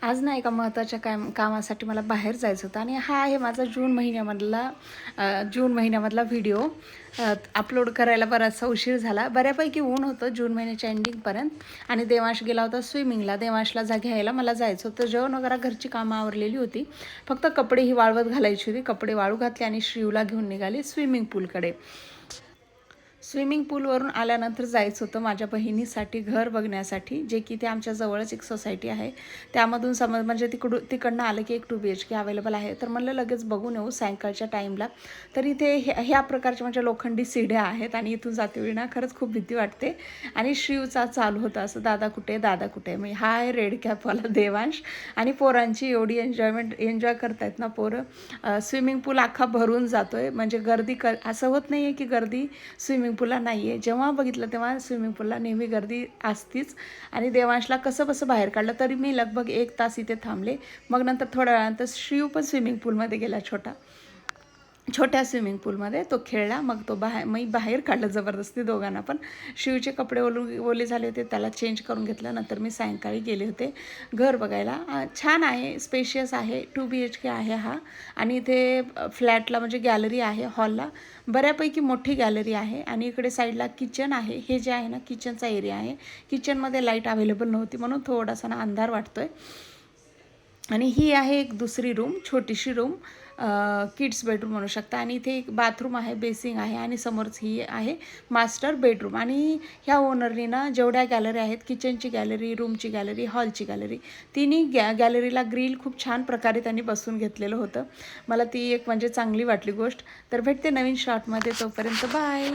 आज ना एका महत्त्वाच्या कामासाठी मला बाहेर जायचं होतं आणि हा आहे माझा जून महिन्यामधला व्हिडिओ. अपलोड करायला बराचसा उशीर झाला. बऱ्यापैकी ऊन होतं जून महिन्याच्या एंडिंगपर्यंत आणि देवांश गेला होता स्विमिंगला. देवांशला घ्यायला मला जायचं होतं. जेवण वगैरे घरची कामं आवरलेली होती. फक्त कपडे ही वाळवत घालायची होती. कपडे वाळू घातले आणि श्रीयूला घेऊन निघाले स्विमिंग पूलकडे. स्विमिंग पूलवरून आल्यानंतर जायचं होतं माझ्या बहिणीसाठी घर बघण्यासाठी, जे की ते आमच्या जवळच एक सोसायटी आहे. त्यामधून म्हणजे तिकडनं आलं की एक 2 BHK अवेलेबल आहे. तर म्हणलं लगेच बघून येऊ सायंकाळच्या टाईमला. तर इथे ह्या प्रकारच्या म्हणजे लोखंडी सीड्या आहेत आणि इथून जातेवेळी ना खरंच खूप भीती वाटते. आणि श्रीयूचा चालू होता असं, दादा कुठे दादा कुठे. म्हणजे हा आहे रेड कॅपवाला देवांश. आणि पोरांची एवढी एन्जॉय करतायत ना पोरं. स्विमिंग पूल अख्खा भरून जातोय. म्हणजे गर्दी असं होत नाही आहे की गर्दी स्विमिंग पूलला नाही आहे. जेव्हा बघितलं तेव्हा स्विमिंग पूलला नेहमी गर्दी असतीच. आणि देवांशला कसं बाहेर काढलं तरी मी लगभग 1 तास इथे थांबले. मग नंतर थोड्या वेळानंतर श्रीयू पण स्विमिंग पूलमध्ये गेला. छोट्या स्विमिंग पूलमध्ये तो खेळला. मग तो मी बाहेर काढलं जबरदस्ती दोघांना पण. शिवचे कपडे ओले झाले होते, त्याला चेंज करून घेतलं. नंतर मी सायंकाळी गेले होते घर बघायला. छान आहे, स्पेशियस आहे, 2 BHK आहे हा. आणि इथे फ्लॅटला म्हणजे गॅलरी आहे, हॉलला बऱ्यापैकी मोठी गॅलरी आहे. आणि इकडे साईडला किचन आहे. हे जे आहे ना किचनचा एरिया आहे. किचनमध्ये लाईट अवेलेबल नव्हती म्हणून थोडासा ना अंधार वाटतोय. आणि ही आहे एक दुसरी रूम, छोटीशी रूम, किड्स बेडरूम म्हणू शकता. आणि इथे एक बाथरूम आहे, बेसिंग आहे आणि समोरच ही आहे मास्टर बेडरूम. आणि ह्या ओनरनी ना जेवढ्या गॅलरी आहेत, किचनची गॅलरी, रूमची गॅलरी, हॉलची गॅलरी, तिन्ही गॅलरीला ग्रिल खूप छान प्रकारे त्यांनी बसून घेतलेलं होतं. मला ती एक म्हणजे चांगली वाटली गोष्ट. तर भेटते नवीन शॉर्टमध्ये, तोपर्यंत बाय.